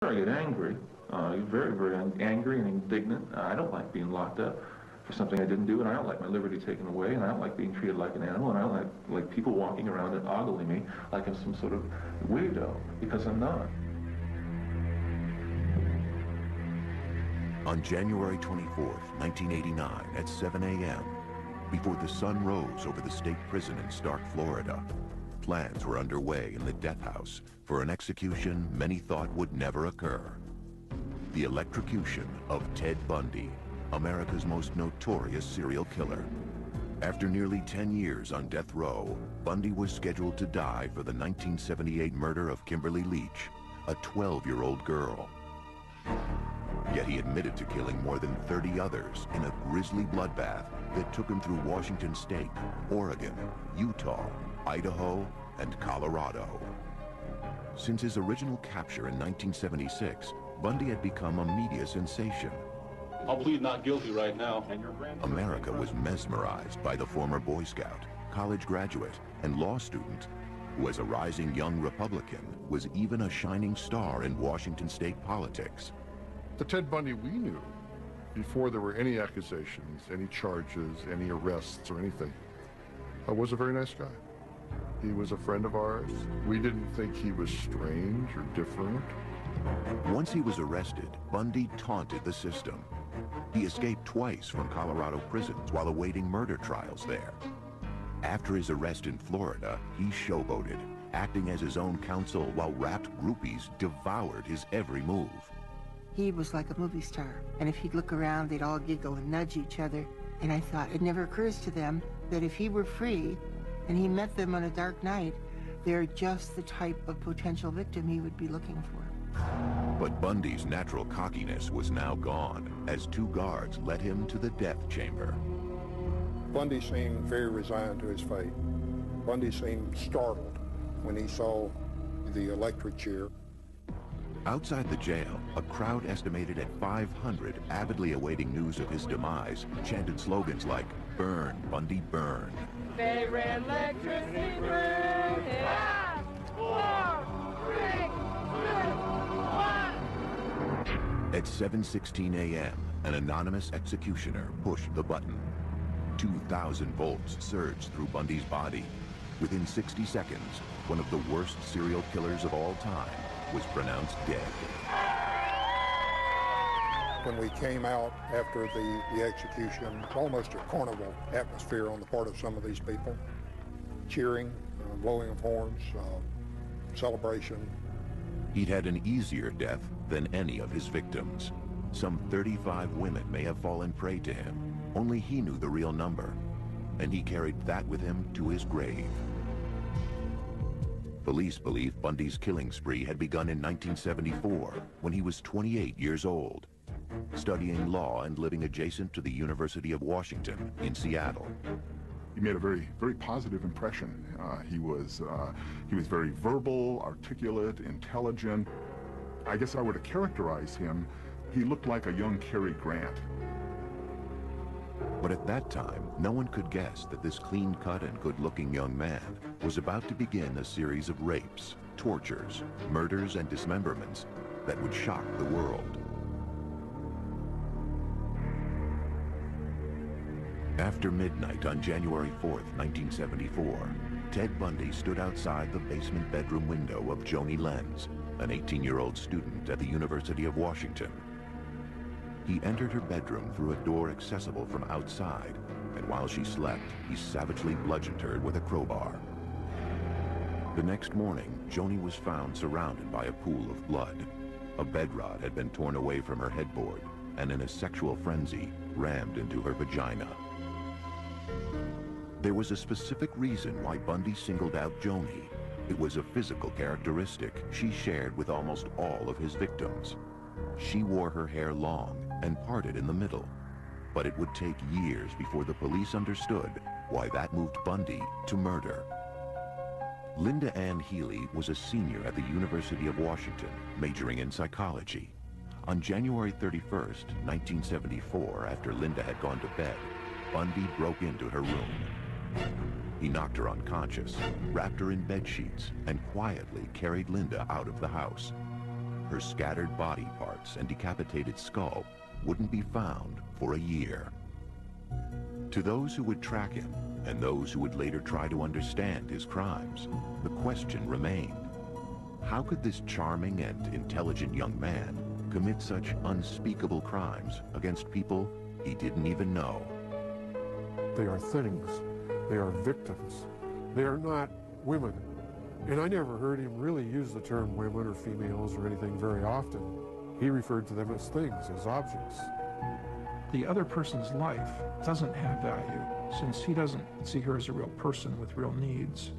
I get angry, very, very angry and indignant. I don't like being locked up for something I didn't do, and I don't like my liberty taken away, and I don't like being treated like an animal, and I don't like people walking around and ogling me like I'm some sort of weirdo, because I'm not. On January 24th, 1989, at 7 a.m., before the sun rose over the state prison in Stark, Florida, plans were underway in the death house for an execution many thought would never occur. The electrocution of Ted Bundy, America's most notorious serial killer. After nearly 10 years on death row, Bundy was scheduled to die for the 1978 murder of Kimberly Leach, a 12-year-old girl. Yet he admitted to killing more than 30 others in a grisly bloodbath that took him through Washington State, Oregon, Utah, Idaho, and Colorado. Since his original capture in 1976, Bundy had become a media sensation. I'll plead not guilty right now. America was mesmerized by the former Boy Scout, college graduate, and law student, who as a rising young Republican was even a shining star in Washington state politics. The Ted Bundy we knew, before there were any accusations, any charges, any arrests or anything, was a very nice guy. He was a friend of ours. We didn't think he was strange or different. Once he was arrested, Bundy taunted the system. He escaped twice from Colorado prisons while awaiting murder trials there. After his arrest in Florida, he showboated, acting as his own counsel while rapt groupies devoured his every move. He was like a movie star, and if he'd look around, they'd all giggle and nudge each other. And I thought, it never occurs to them that if he were free and he met them on a dark night, they're just the type of potential victim he would be looking for. But Bundy's natural cockiness was now gone as two guards led him to the death chamber. Bundy seemed very resigned to his fate. Bundy seemed startled when he saw the electric chair. Outside the jail, a crowd estimated at 500 avidly awaiting news of his demise chanted slogans like, "Burn, Bundy, burn." Favorite electricity burn. 5, 4, 3, 2, 1. At 7:16 a.m., an anonymous executioner pushed the button. 2,000 volts surged through Bundy's body. Within 60 seconds, one of the worst serial killers of all time was pronounced dead. When we came out after the execution, almost a carnival atmosphere on the part of some of these people. Cheering, blowing of horns, celebration. He'd had an easier death than any of his victims. Some 35 women may have fallen prey to him. Only he knew the real number, and he carried that with him to his grave. Police believe Bundy's killing spree had begun in 1974, when he was 28 years old, studying law and living adjacent to the University of Washington in Seattle. He made a very, very positive impression. He was very verbal, articulate, intelligent. I guess I were to characterize him, he looked like a young Cary Grant. But at that time, no one could guess that this clean-cut and good-looking young man was about to begin a series of rapes, tortures, murders, and dismemberments that would shock the world. After midnight on January 4th, 1974, Ted Bundy stood outside the basement bedroom window of Joni Lenz, an 18-year-old student at the University of Washington. He entered her bedroom through a door accessible from outside, and while she slept, he savagely bludgeoned her with a crowbar. The next morning, Joni was found surrounded by a pool of blood. A bed rod had been torn away from her headboard, and in a sexual frenzy, rammed into her vagina. There was a specific reason why Bundy singled out Joni. It was a physical characteristic she shared with almost all of his victims. She wore her hair long and parted in the middle, but it would take years before the police understood why that moved Bundy to murder. Linda Ann Healy was a senior at the University of Washington, majoring in psychology. On January 31st, 1974, after Linda had gone to bed, Bundy broke into her room. He knocked her unconscious, wrapped her in bed sheets, and quietly carried Linda out of the house. her scattered body parts and decapitated skull wouldn't be found for a year. To those who would track him and those who would later try to understand his crimes, the question remained: how could this charming and intelligent young man commit such unspeakable crimes against people he didn't even know? They are things. They are victims. They are not women. And I never heard him really use the term women or females or anything very often. He referred to them as things, as objects. The other person's life doesn't have value, since he doesn't see her as a real person with real needs.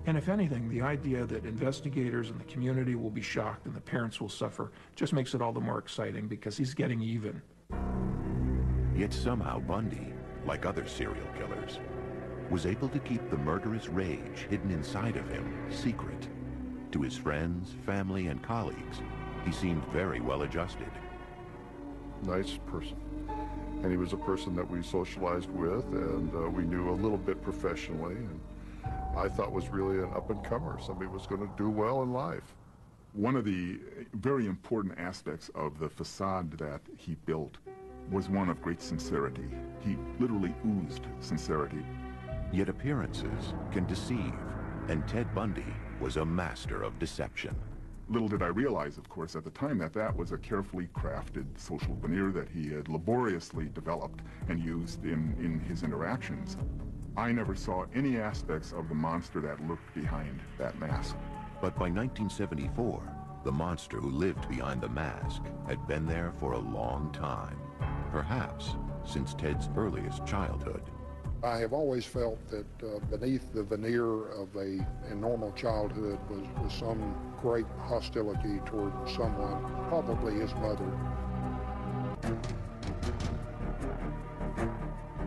And if anything, the idea that investigators and the community will be shocked and the parents will suffer just makes it all the more exciting, because he's getting even. Yet somehow Bundy, like other serial killers, was able to keep the murderous rage hidden inside of him secret. To his friends, family, and colleagues, he seemed very well adjusted. Nice person. And he was a person that we socialized with, and we knew a little bit professionally, and I thought was really an up-and-comer, somebody who was going to do well in life. One of the very important aspects of the facade that he built was one of great sincerity. He literally oozed sincerity. Yet appearances can deceive, and Ted Bundy was a master of deception. Little did I realize, of course, at the time that that was a carefully crafted social veneer that he had laboriously developed and used in his interactions. I never saw any aspects of the monster that lurked behind that mask. But by 1974, the monster who lived behind the mask had been there for a long time, perhaps since Ted's earliest childhood. I have always felt that beneath the veneer of a normal childhood was some great hostility toward someone, probably his mother.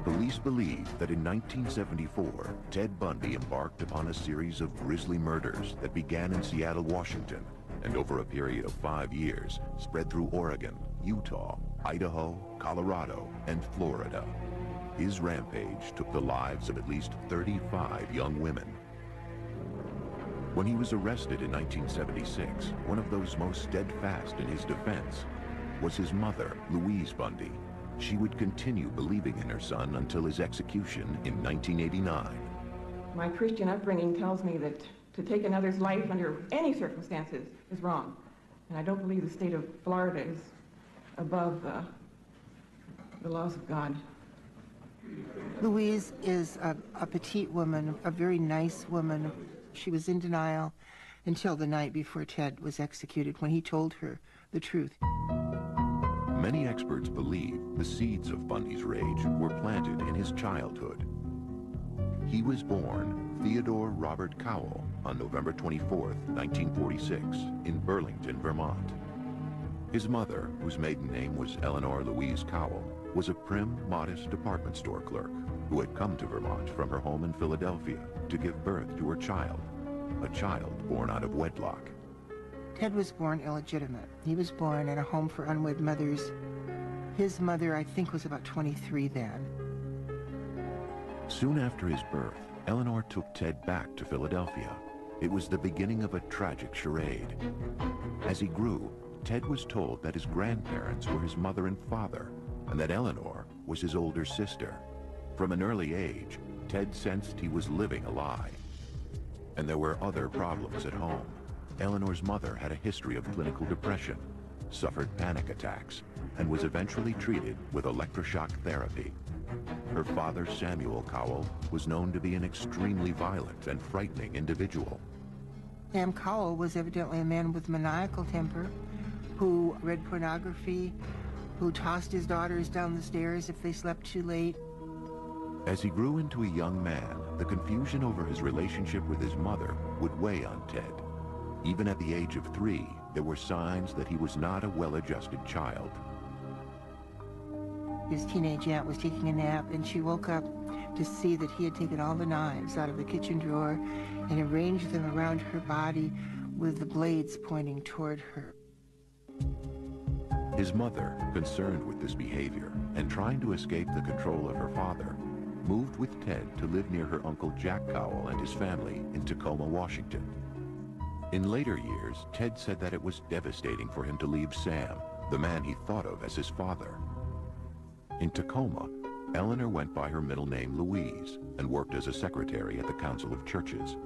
Police believe that in 1974, Ted Bundy embarked upon a series of grisly murders that began in Seattle, Washington, and over a period of 5 years spread through Oregon, Utah, Idaho, Colorado, and Florida. His rampage took the lives of at least 35 young women. When he was arrested in 1976, one of those most steadfast in his defense was his mother, Louise Bundy. She would continue believing in her son until his execution in 1989. My Christian upbringing tells me that to take another's life under any circumstances is wrong. And I don't believe the state of Florida is above the laws of God. Louise is a petite woman, a very nice woman. She was in denial until the night before Ted was executed, when he told her the truth. Many experts believe the seeds of Bundy's rage were planted in his childhood. He was born Theodore Robert Cowell on November 24, 1946, in Burlington, Vermont. His mother, whose maiden name was Eleanor Louise Cowell, was a prim, modest department store clerk who had come to Vermont from her home in Philadelphia to give birth to her child, a child born out of wedlock. Ted was born illegitimate. He was born in a home for unwed mothers. His mother, I think, was about 23 then. Soon after his birth, Eleanor took Ted back to Philadelphia. It was the beginning of a tragic charade. As he grew, Ted was told that his grandparents were his mother and father, and that Eleanor was his older sister. From an early age, Ted sensed he was living a lie. And there were other problems at home. Eleanor's mother had a history of clinical depression, suffered panic attacks, and was eventually treated with electroshock therapy. Her father, Samuel Cowell, was known to be an extremely violent and frightening individual. Sam Cowell was evidently a man with maniacal temper, who read pornography, who tossed his daughters down the stairs if they slept too late. As he grew into a young man, the confusion over his relationship with his mother would weigh on Ted. Even at the age of 3, there were signs that he was not a well-adjusted child. His teenage aunt was taking a nap, and she woke up to see that he had taken all the knives out of the kitchen drawer and arranged them around her body with the blades pointing toward her. His mother, concerned with this behavior and trying to escape the control of her father, moved with Ted to live near her Uncle Jack Cowell and his family in Tacoma, Washington. In later years, Ted said that it was devastating for him to leave Sam, the man he thought of as his father. In Tacoma, Eleanor went by her middle name Louise and worked as a secretary at the Council of Churches.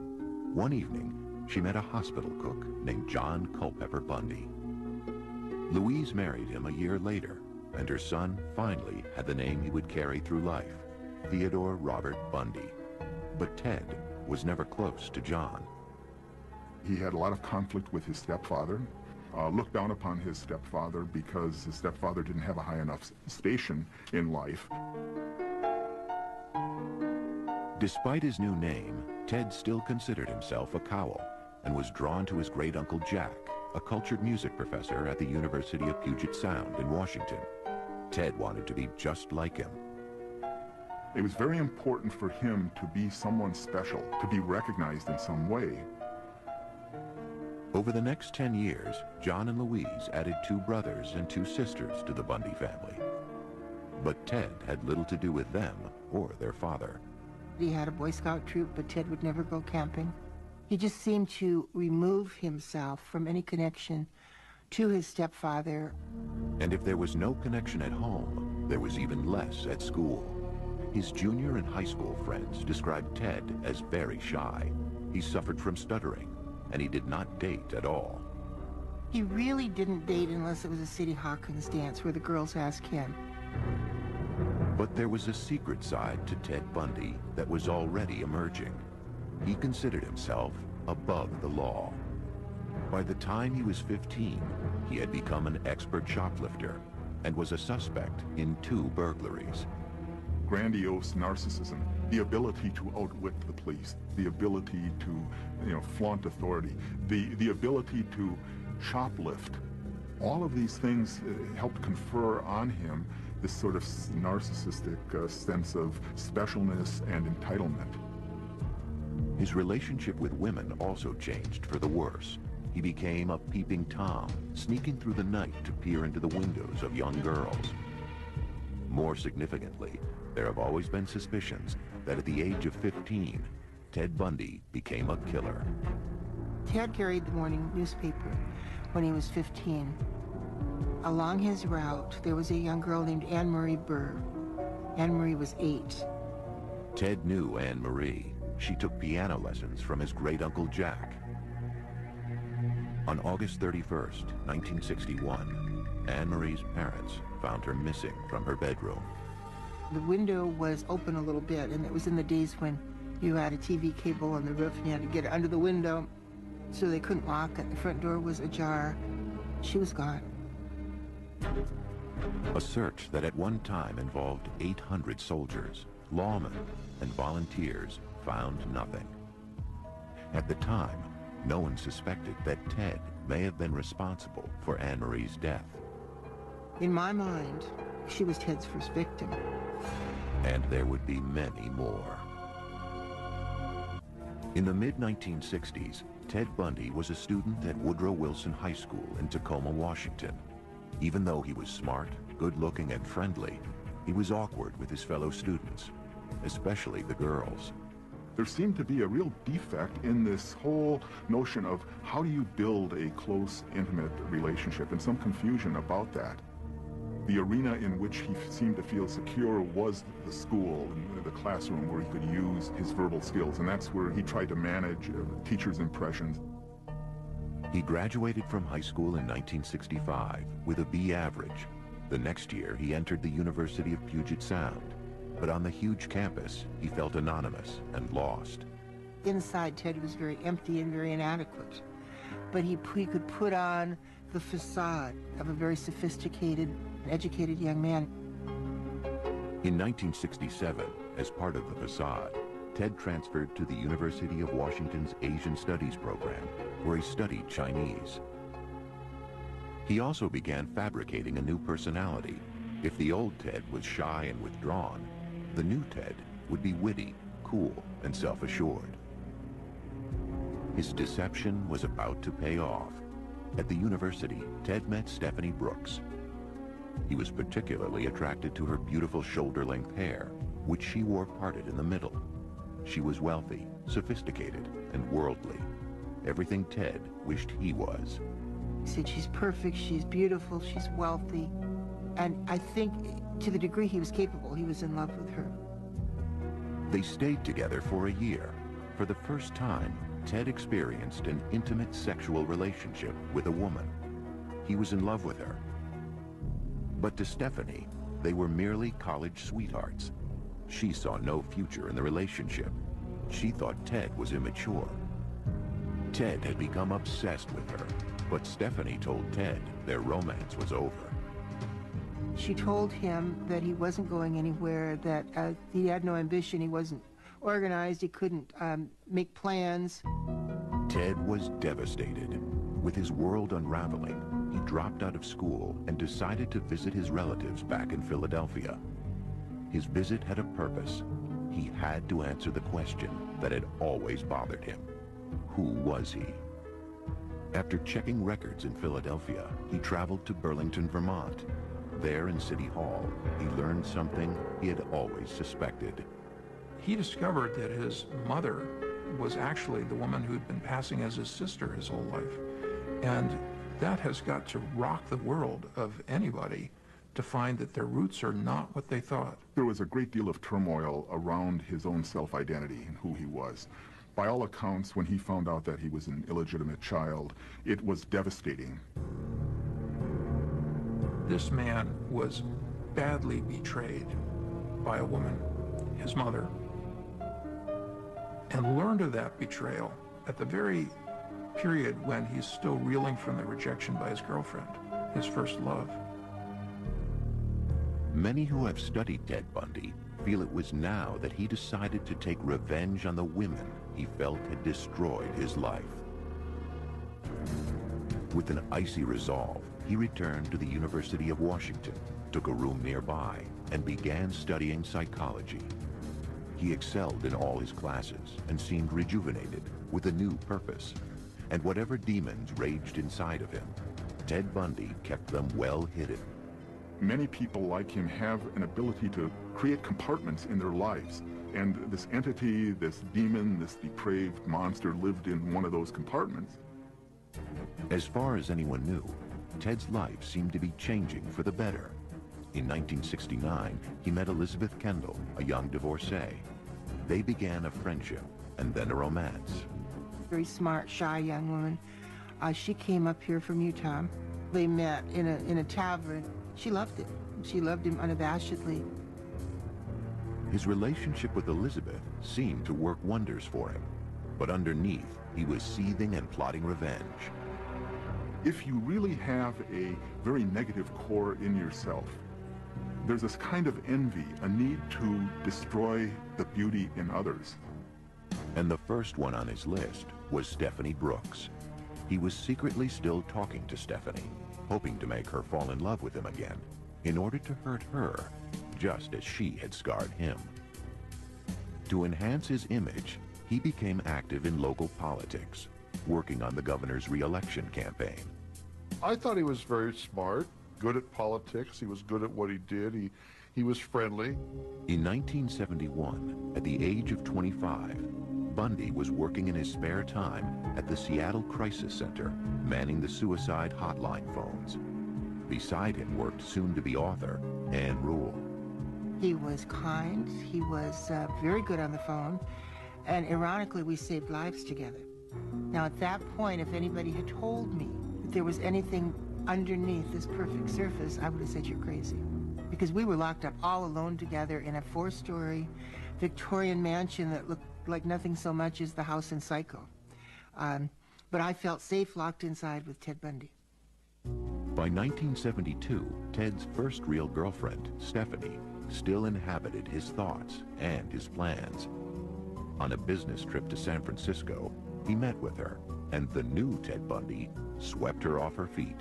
One evening, she met a hospital cook named John Culpeper Bundy. Louise married him a year later, and her son finally had the name he would carry through life, Theodore Robert Bundy. But Ted was never close to John. He had a lot of conflict with his stepfather, looked down upon his stepfather because his stepfather didn't have a high enough station in life. Despite his new name, Ted still considered himself a Cowell and was drawn to his great-uncle Jack, a cultured music professor at the University of Puget Sound in Washington. Ted wanted to be just like him. It was very important for him to be someone special, to be recognized in some way. Over the next 10 years, John and Louise added 2 brothers and 2 sisters to the Bundy family. But Ted had little to do with them or their father. He had a Boy Scout troop, but Ted would never go camping. He just seemed to remove himself from any connection to his stepfather. And if there was no connection at home, there was even less at school. His junior and high school friends described Ted as very shy. He suffered from stuttering, and he did not date at all. He really didn't date unless it was a Sadie Hawkins dance where the girls asked him. But there was a secret side to Ted Bundy that was already emerging. He considered himself above the law. By the time he was 15, he had become an expert shoplifter and was a suspect in 2 burglaries. Grandiose narcissism, the ability to outwit the police, the ability to, flaunt authority, the ability to shoplift. All of these things helped confer on him this sort of narcissistic sense of specialness and entitlement. His relationship with women also changed for the worse. He became a peeping Tom, sneaking through the night to peer into the windows of young girls. More significantly, there have always been suspicions that at the age of 15, Ted Bundy became a killer. Ted carried the morning newspaper when he was 15. Along his route, there was a young girl named Anne Marie Burr. Anne Marie was 8. Ted knew Anne Marie. She took piano lessons from his great-uncle Jack. On August 31st, 1961, Anne Marie's parents found her missing from her bedroom. The window was open a little bit, and it was in the days when you had a TV cable on the roof and you had to get under the window, so they couldn't lock it. The front door was ajar. She was gone. A search that at one time involved 800 soldiers, lawmen, and volunteers found nothing. At the time, no one suspected that Ted may have been responsible for Anne Marie's death. In my mind, she was Ted's first victim. And there would be many more. In the mid-1960s, Ted Bundy was a student at Woodrow Wilson High School in Tacoma, Washington. Even though he was smart, good-looking, and friendly, he was awkward with his fellow students, especially the girls. There seemed to be a real defect in this whole notion of how do you build a close, intimate relationship, and some confusion about that. The arena in which he seemed to feel secure was the school, and the classroom where he could use his verbal skills, and that's where he tried to manage teachers' impressions. He graduated from high school in 1965 with a B average. The next year, he entered the University of Puget Sound. But on the huge campus, he felt anonymous and lost. Inside, Ted was very empty and very inadequate. But he could put on the facade of a very sophisticated and educated young man. In 1967, as part of the facade, Ted transferred to the University of Washington's Asian Studies program, where he studied Chinese. He also began fabricating a new personality. If the old Ted was shy and withdrawn, the new Ted would be witty, cool, and self-assured. His deception was about to pay off. At the university, Ted met Stephanie Brooks. He was particularly attracted to her beautiful shoulder-length hair, which she wore parted in the middle. She was wealthy, sophisticated, and worldly. Everything Ted wished he was. He said she's perfect, she's beautiful, she's wealthy. And I think to the degree he was capable, he was in love with her. They stayed together for a year. For the first time, Ted experienced an intimate sexual relationship with a woman. He was in love with her. But to Stephanie, they were merely college sweethearts. She saw no future in the relationship. She thought Ted was immature. Ted had become obsessed with her, but Stephanie told Ted their romance was over. She told him that he wasn't going anywhere, that he had no ambition, he wasn't organized, he couldn't make plans. Ted was devastated. With his world unraveling, he dropped out of school and decided to visit his relatives back in Philadelphia. His visit had a purpose. He had to answer the question that had always bothered him. Who was he? After checking records in Philadelphia, he traveled to Burlington, Vermont. There in City Hall, he learned something he had always suspected. He discovered that his mother was actually the woman who'd been passing as his sister his whole life. And that has got to rock the world of anybody to find that their roots are not what they thought. There was a great deal of turmoil around his own self-identity and who he was. By all accounts, when he found out that he was an illegitimate child, it was devastating. This man was badly betrayed by a woman, his mother, and learned of that betrayal at the very period when he's still reeling from the rejection by his girlfriend, his first love. Many who have studied Ted Bundy feel it was now that he decided to take revenge on the women he felt had destroyed his life. With an icy resolve, he returned to the University of Washington, took a room nearby, and began studying psychology. He excelled in all his classes and seemed rejuvenated with a new purpose. And whatever demons raged inside of him, Ted Bundy kept them well hidden. Many people like him have an ability to create compartments in their lives. And this entity, this demon, this depraved monster lived in one of those compartments. As far as anyone knew, Ted's life seemed to be changing for the better. In 1969, he met Elizabeth Kendall, a young divorcee. They began a friendship and then a romance. Very smart, shy young woman. She came up here from Utah. They met in a tavern. She loved him. She loved him unabashedly. His relationship with Elizabeth seemed to work wonders for him. But underneath, he was seething and plotting revenge. If you really have a very negative core in yourself, there's this kind of envy, a need to destroy the beauty in others. And the first one on his list was Stephanie Brooks. He was secretly still talking to Stephanie, hoping to make her fall in love with him again, in order to hurt her, just as she had scarred him. To enhance his image, he became active in local politics, working on the governor's re-election campaign. I thought he was very smart, good at politics. He was good at what he did. He was friendly. In 1971, at the age of 25, Bundy was working in his spare time at the Seattle Crisis Center, manning the suicide hotline phones. Beside him worked soon-to-be author Ann Rule. He was kind. He was very good on the phone. And ironically, we saved lives together. Now, at that point, if anybody had told me that there was anything underneath this perfect surface, I would have said, you're crazy. Because we were locked up all alone together in a 4-story Victorian mansion that looked like nothing so much as the house in Psycho. But I felt safe locked inside with Ted Bundy. By 1972, Ted's first real girlfriend, Stephanie, still inhabited his thoughts and his plans. On a business trip to San Francisco, he met with her, and the new Ted Bundy swept her off her feet.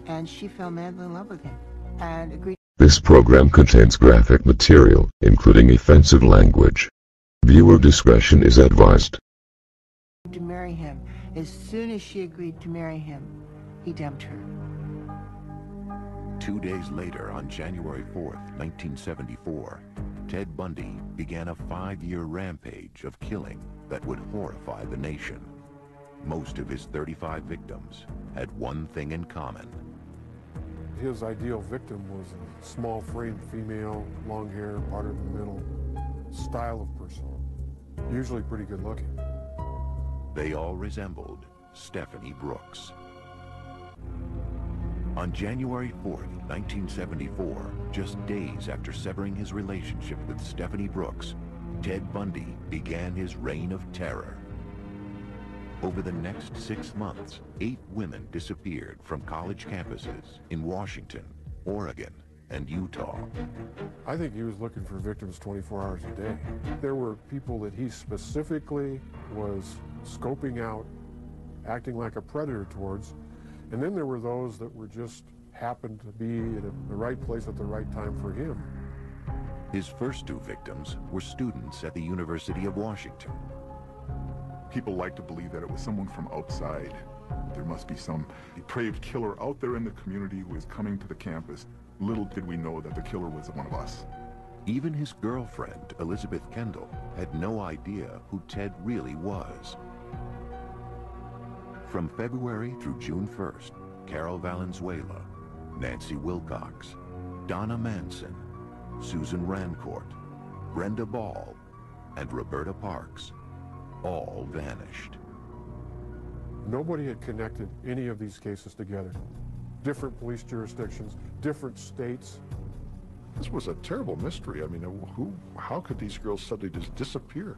And she fell madly in love with him and agreed. This program contains graphic material, including offensive language. Viewer discretion is advised. To marry him. As soon as she agreed to marry him, he dumped her. 2 days later, on January 4th, 1974, Ted Bundy began a 5-year rampage of killing that would horrify the nation. Most of his 35 victims had one thing in common. His ideal victim was a small-framed female, long hair, parted in the middle, style of person, usually pretty good looking. They all resembled Stephanie Brooks. On January 4th, 1974, just days after severing his relationship with Stephanie Brooks, Ted Bundy began his reign of terror. Over the next 6 months, 8 women disappeared from college campuses in Washington, Oregon, and Utah. I think he was looking for victims 24 hours a day. There were people that he specifically was scoping out, acting like a predator towards, and then there were those that were just happened to be at the right place at the right time for him. His first 2 victims were students at the University of Washington. People like to believe that it was someone from outside. There must be some depraved killer out there in the community who is coming to the campus. Little did we know that the killer was one of us. Even his girlfriend, Elizabeth Kendall, had no idea who Ted really was. From February through June 1st, Carol Valenzuela, Nancy Wilcox, Donna Manson, Susan Rancourt, Brenda Ball, and Roberta Parks all vanished. Nobody had connected any of these cases together. Different police jurisdictions, different states. This was a terrible mystery. I mean, how could these girls suddenly just disappear?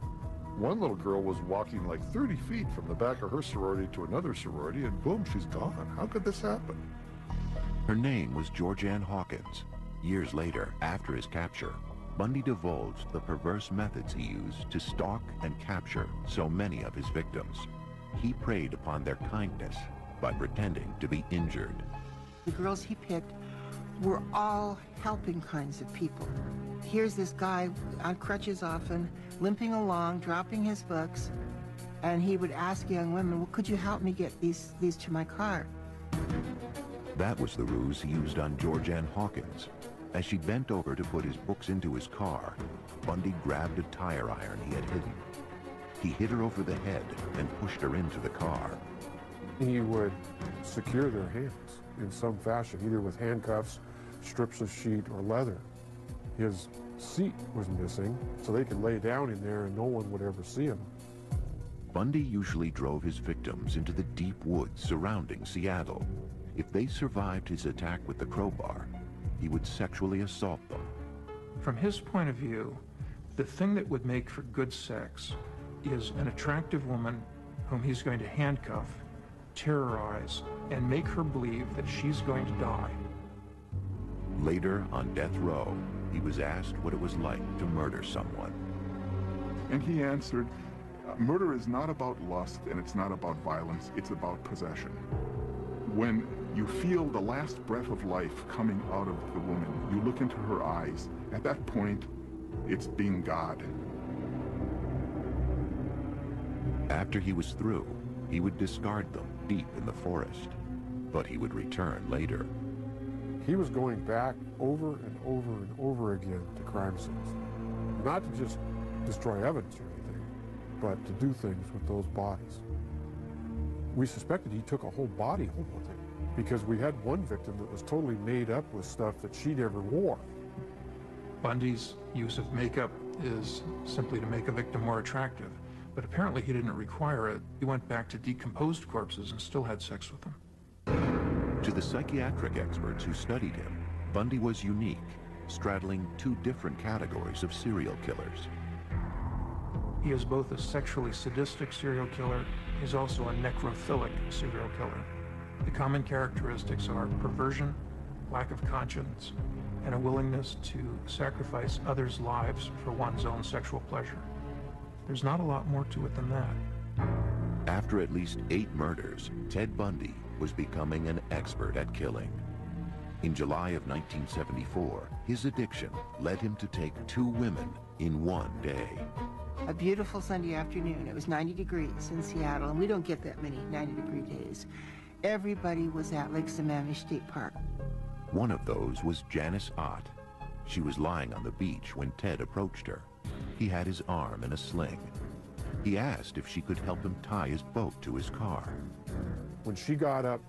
One little girl was walking like 30 feet from the back of her sorority to another sorority, and boom, she's gone. How could this happen? Her name was Georgianne Hawkins. Years later, after his capture, Bundy divulged the perverse methods he used to stalk and capture so many of his victims. He preyed upon their kindness by pretending to be injured. The girls he picked were all helping kinds of people. Here's this guy on crutches often, limping along, dropping his books, and he would ask young women, well, could you help me get these to my car? That was the ruse he used on Georgianne Hawkins. As she bent over to put his books into his car, Bundy grabbed a tire iron he had hidden. He hit her over the head and pushed her into the car. He would secure their hands in some fashion, either with handcuffs, strips of sheet, or leather. His seat was missing, so they could lay down in there and no one would ever see him. Bundy usually drove his victims into the deep woods surrounding Seattle. If they survived his attack with the crowbar, he would sexually assault them. From his point of view, the thing that would make for good sex is an attractive woman whom he's going to handcuff, terrorize, and make her believe that she's going to die. Later, on death row, he was asked what it was like to murder someone. And he answered, murder is not about lust and it's not about violence, it's about possession. When you feel the last breath of life coming out of the woman, you look into her eyes. At that point, it's being God. After he was through, he would discard them deep in the forest, but he would return later. He was going back over and over and over again to crime scenes. Not to just destroy evidence or anything, but to do things with those bodies. We suspected he took a whole body home with him because we had one victim that was totally made up with stuff that she never wore. Bundy's use of makeup is simply to make a victim more attractive, but apparently he didn't require it. He went back to decomposed corpses and still had sex with them. To the psychiatric experts who studied him, Bundy was unique, straddling 2 different categories of serial killers. He is both a sexually sadistic serial killer. He's also a necrophilic serial killer. The common characteristics are perversion, lack of conscience, and a willingness to sacrifice others' lives for one's own sexual pleasure. There's not a lot more to it than that. After at least 8 murders, Ted Bundy was becoming an expert at killing. In July of 1974, his addiction led him to take 2 women in one day. A beautiful Sunday afternoon. It was 90 degrees in Seattle, and we don't get that many 90-degree days. Everybody was at Lake Sammamish State Park. One of those was Janice Ott. She was lying on the beach when Ted approached her. He had his arm in a sling. He asked if she could help him tie his boat to his car. When she got up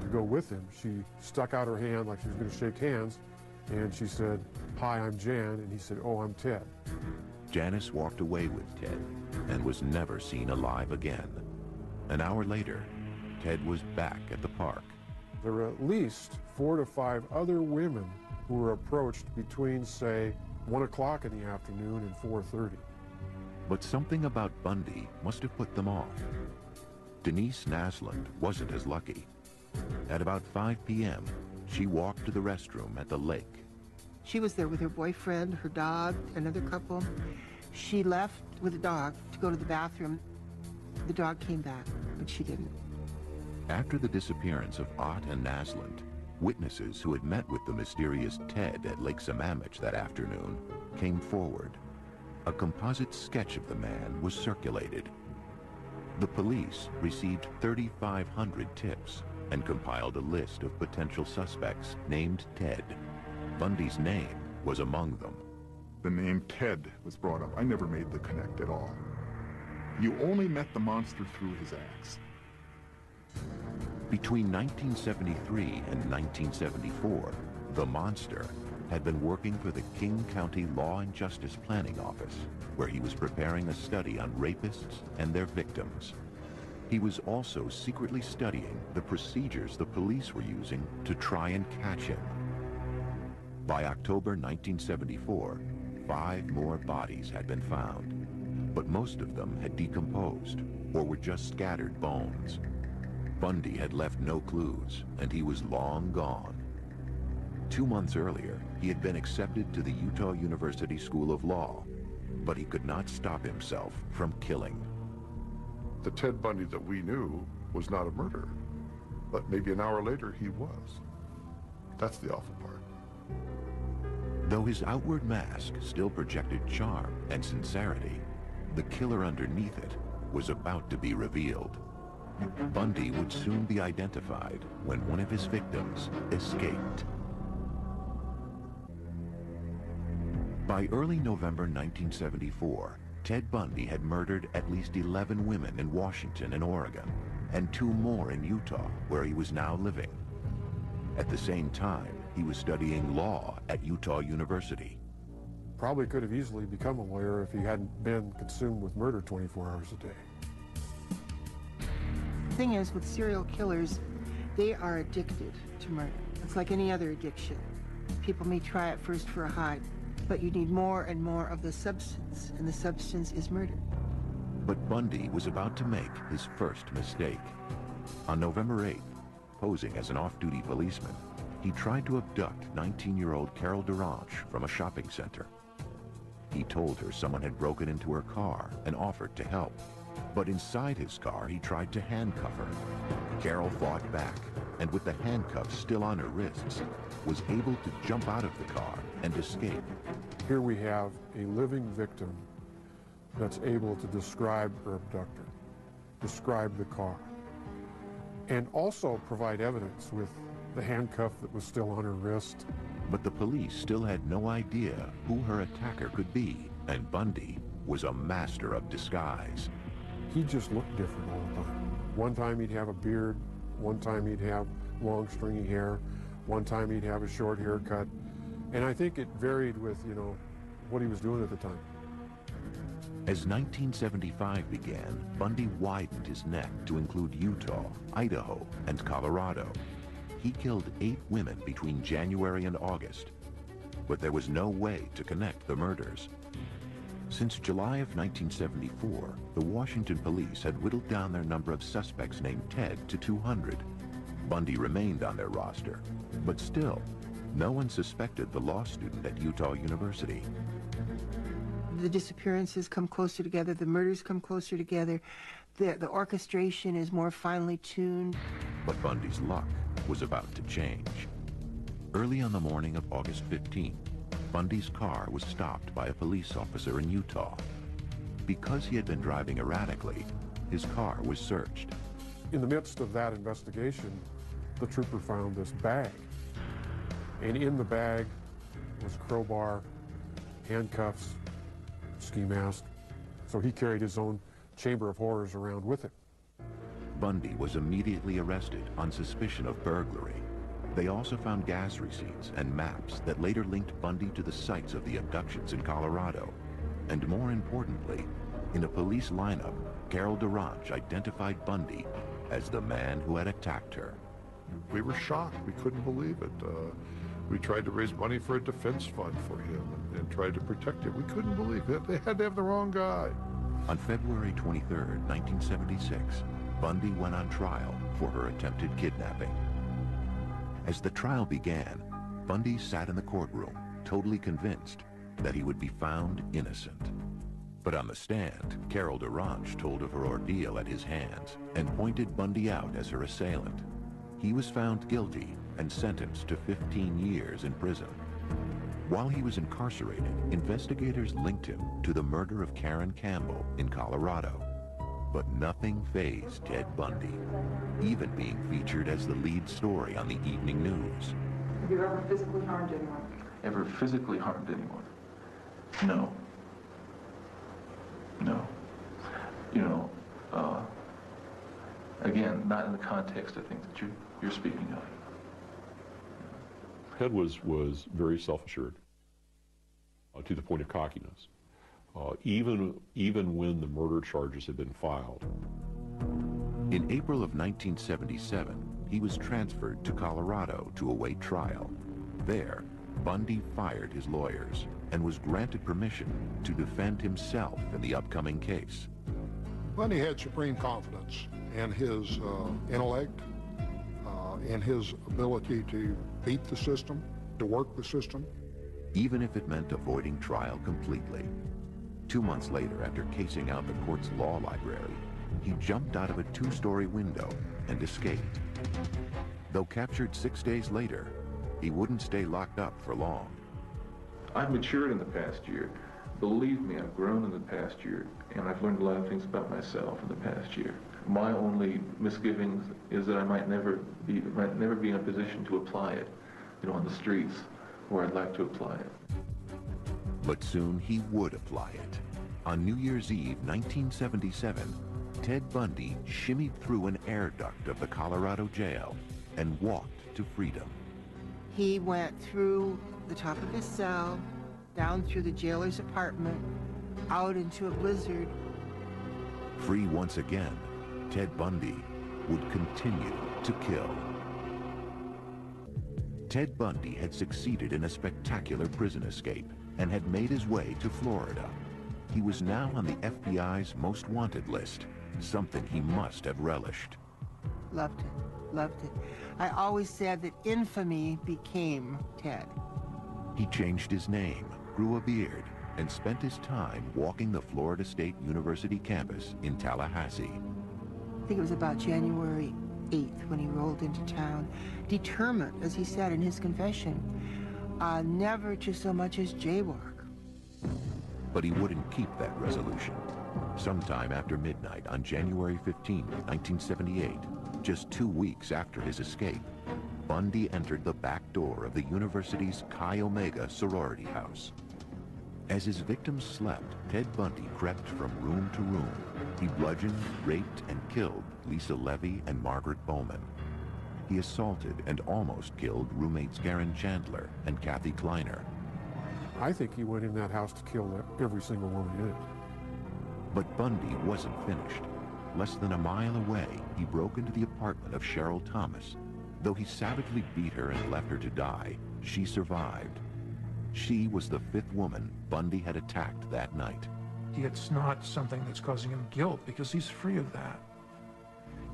to go with him, she stuck out her hand like she was going to shake hands, and she said, "Hi, I'm Jan," and he said, "Oh, I'm Ted." Janice walked away with Ted and was never seen alive again. An hour later, Ted was back at the park. There were at least 4 to 5 other women who were approached between, say, 1 o'clock in the afternoon and 4:30. But something about Bundy must have put them off. Denise Naslund wasn't as lucky. At about 5 p.m., she walked to the restroom at the lake. She was there with her boyfriend, her dog, another couple. She left with the dog to go to the bathroom. The dog came back, but she didn't. After the disappearance of Ott and Naslund, witnesses who had met with the mysterious Ted at Lake Sammamish that afternoon came forward. A composite sketch of the man was circulated. The police received 3,500 tips and compiled a list of potential suspects named Ted. Bundy's name was among them. The name Ted was brought up. I never made the connect at all. You only met the monster through his acts. Between 1973 and 1974, the monster had been working for the King County Law and Justice Planning Office, where he was preparing a study on rapists and their victims. He was also secretly studying the procedures the police were using to try and catch him. By October 1974, 5 more bodies had been found, but most of them had decomposed or were just scattered bones. Bundy had left no clues, and he was long gone. 2 months earlier, he had been accepted to the Utah University School of Law, but he could not stop himself from killing. The Ted Bundy that we knew was not a murderer, but maybe an hour later he was. That's the awful part. Though his outward mask still projected charm and sincerity, the killer underneath it was about to be revealed. Bundy would soon be identified when one of his victims escaped. By early November 1974, Ted Bundy had murdered at least 11 women in Washington and Oregon, and 2 more in Utah, where he was now living. At the same time, he was studying law at Utah University. Probably could have easily become a lawyer if he hadn't been consumed with murder 24 hours a day. The thing is, with serial killers, they are addicted to murder. It's like any other addiction. People may try it first for a high, but you need more and more of the substance, and the substance is murder. But Bundy was about to make his first mistake. On November 8th, posing as an off-duty policeman, he tried to abduct 19-year-old Carol Duranche from a shopping center. He told her someone had broken into her car and offered to help. But inside his car, he tried to handcuff her. Carol fought back, and with the handcuffs still on her wrists, was able to jump out of the car and escape. Here we have a living victim that's able to describe her abductor, describe the car, and also provide evidence with the handcuff that was still on her wrist. But the police still had no idea who her attacker could be, and Bundy was a master of disguise. He just looked different all the time. One time he'd have a beard, one time he'd have long stringy hair, one time he'd have a short haircut, and I think it varied with, what he was doing at the time. As 1975 began, Bundy widened his net to include Utah, Idaho, and Colorado. He killed 8 women between January and August, but there was no way to connect the murders. Since July of 1974, the Washington police had whittled down their number of suspects named Ted to 200. Bundy remained on their roster, but still, no one suspected the law student at Utah University. The disappearances come closer together, the murders come closer together, the orchestration is more finely tuned. But Bundy's luck was about to change. Early on the morning of August 15th, Bundy's car was stopped by a police officer in Utah. Because he had been driving erratically, his car was searched. In the midst of that investigation, the trooper found this bag. And in the bag was a crowbar, handcuffs, ski mask, So he carried his own chamber of horrors around with him. Bundy was immediately arrested on suspicion of burglary. They also found gas receipts and maps that later linked Bundy to the sites of the abductions in Colorado. And more importantly, in a police lineup, Carol DeRange identified Bundy as the man who had attacked her. We were shocked. We couldn't believe it. We tried to raise money for a defense fund for him and tried to protect him. We couldn't believe it. They had to have the wrong guy. On February 23rd, 1976, Bundy went on trial for her attempted kidnapping. As the trial began, Bundy sat in the courtroom, totally convinced that he would be found innocent. But on the stand, Carol DeRange told of her ordeal at his hands and pointed Bundy out as her assailant. He was found guilty and sentenced to 15 years in prison. While he was incarcerated, investigators linked him to the murder of Karen Campbell in Colorado. But nothing fazed Ted Bundy, even being featured as the lead story on the evening news. Have you ever physically harmed anyone? Ever physically harmed anyone? No. No. You know, again, not in the context, I think, that you're speaking of. Ted was very self-assured to the point of cockiness. Even when the murder charges had been filed. In April of 1977, he was transferred to Colorado to await trial. There, Bundy fired his lawyers and was granted permission to defend himself in the upcoming case. Bundy had supreme confidence in his intellect, in his ability to beat the system, to work the system. Even if it meant avoiding trial completely. 2 months later, after casing out the court's law library, he jumped out of a 2-story window and escaped. Though captured 6 days later, he wouldn't stay locked up for long. I've matured in the past year. Believe me, I've grown in the past year, and I've learned a lot of things about myself in the past year. My only misgivings is that I might never be in a position to apply it, on the streets where I'd like to apply it. But soon he would apply it. On New Year's Eve, 1977, Ted Bundy shimmied through an air duct of the Colorado jail and walked to freedom. He went through the top of his cell, down through the jailer's apartment, out into a blizzard. Free once again, Ted Bundy would continue to kill. Ted Bundy had succeeded in a spectacular prison escape and had made his way to Florida. He was now on the FBI's most wanted list, something he must have relished. Loved it, loved it. I always said that infamy became Ted. He changed his name, grew a beard, and spent his time walking the Florida State University campus in Tallahassee. I think it was about January 8th when he rolled into town, determined, as he said in his confession, never to so much as jaywalk. But he wouldn't keep that resolution. Sometime after midnight on January 15, 1978, just 2 weeks after his escape, Bundy entered the back door of the university's Chi Omega sorority house. As his victims slept, Ted Bundy crept from room to room. He bludgeoned, raped, and killed Lisa Levy and Margaret Bowman. He assaulted and almost killed roommates Karen Chandler and Kathy Kleiner. I think he went in that house to kill every single woman in it. But Bundy wasn't finished. Less than a mile away, he broke into the apartment of Cheryl Thomas. Though he savagely beat her and left her to die, she survived. She was the 5th woman Bundy had attacked that night. It's not something that's causing him guilt because he's free of that.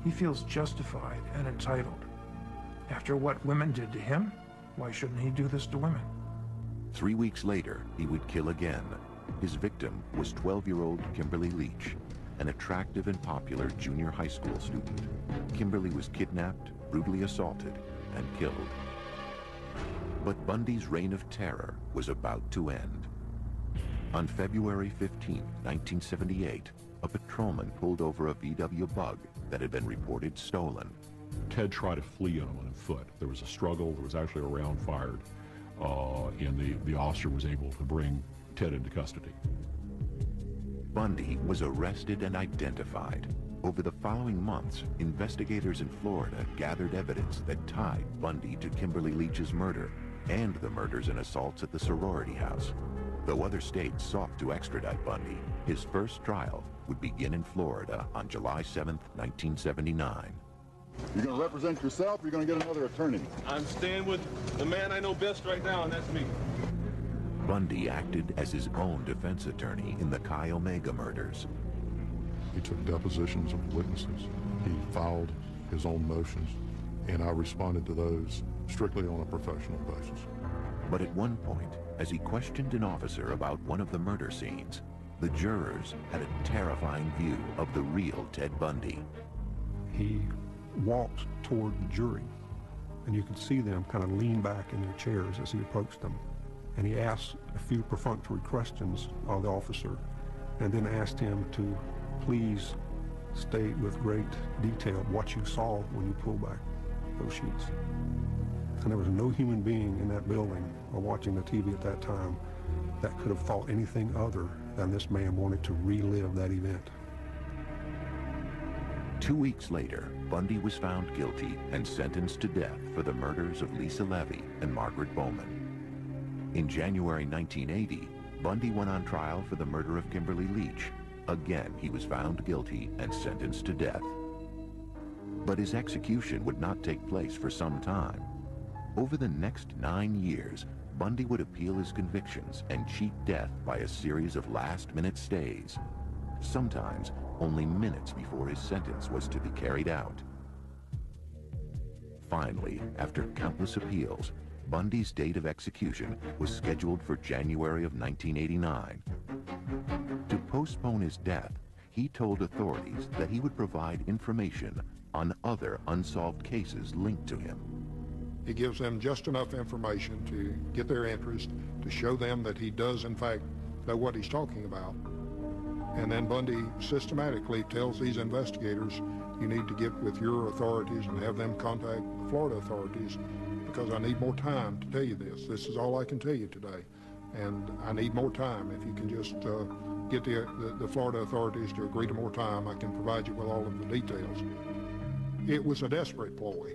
He feels justified and entitled. After what women did to him, why shouldn't he do this to women? 3 weeks later, he would kill again. His victim was 12-year-old Kimberly Leach, an attractive and popular junior high school student. Kimberly was kidnapped, brutally assaulted, and killed. But Bundy's reign of terror was about to end. On February 15, 1978, a patrolman pulled over a VW Bug that had been reported stolen. Ted tried to flee on foot. There was a struggle. There was actually a round fired, and the officer was able to bring Ted into custody. Bundy was arrested and identified. Over the following months, investigators in Florida gathered evidence that tied Bundy to Kimberly Leach's murder and the murders and assaults at the sorority house. Though other states sought to extradite Bundy, his first trial would begin in Florida on July 7, 1979. You're going to represent yourself, or you're going to get another attorney? I'm staying with the man I know best right now, and that's me. Bundy acted as his own defense attorney in the Chi Omega murders. He took depositions of witnesses. He filed his own motions, and I responded to those strictly on a professional basis. But at one point, as he questioned an officer about one of the murder scenes, the jurors had a terrifying view of the real Ted Bundy. He walked toward the jury, and you could see them kind of lean back in their chairs as he approached them. And he asked a few perfunctory questions of the officer, and then asked him to please state with great detail what you saw when you pulled back those sheets. And there was no human being in that building or watching the TV at that time that could have thought anything other than this man wanted to relive that event. 2 weeks later, Bundy was found guilty and sentenced to death for the murders of Lisa Levy and Margaret Bowman. In January 1980, Bundy went on trial for the murder of Kimberly Leach. Again, he was found guilty and sentenced to death. But his execution would not take place for some time. Over the next 9 years, Bundy would appeal his convictions and cheat death by a series of last-minute stays, sometimes only minutes before his sentence was to be carried out. Finally, after countless appeals, Bundy's date of execution was scheduled for January of 1989. To postpone his death, he told authorities that he would provide information on other unsolved cases linked to him. He gives them just enough information to get their interest, to show them that he does, in fact, know what he's talking about. And then Bundy systematically tells these investigators, you need to get with your authorities and have them contact the Florida authorities, because I need more time to tell you this. This is all I can tell you today. And I need more time. If you can just get the Florida authorities to agree to more time, I can provide you with all of the details. It was a desperate ploy.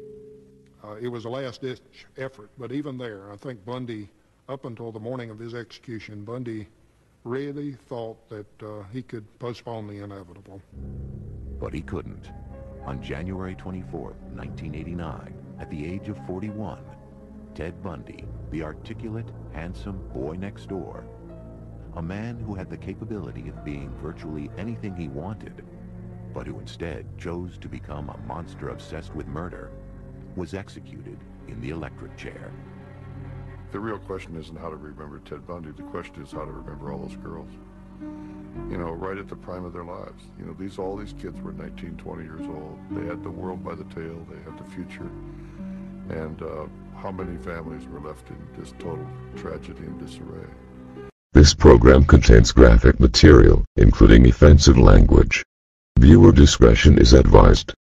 It was a last-ditch effort, but even there, I think Bundy, up until the morning of his execution, Bundy really thought that he could postpone the inevitable. But he couldn't. On January 24, 1989, at the age of 41, Ted Bundy, the articulate, handsome boy next door, a man who had the capability of being virtually anything he wanted, but who instead chose to become a monster obsessed with murder, was executed in the electric chair. The real question isn't how to remember Ted Bundy. The question is how to remember all those girls. You know, right at the prime of their lives. You know, all these kids were 19, 20 years old. They had the world by the tail. They had the future. And how many families were left in just total tragedy and disarray? This program contains graphic material, including offensive language. Viewer discretion is advised.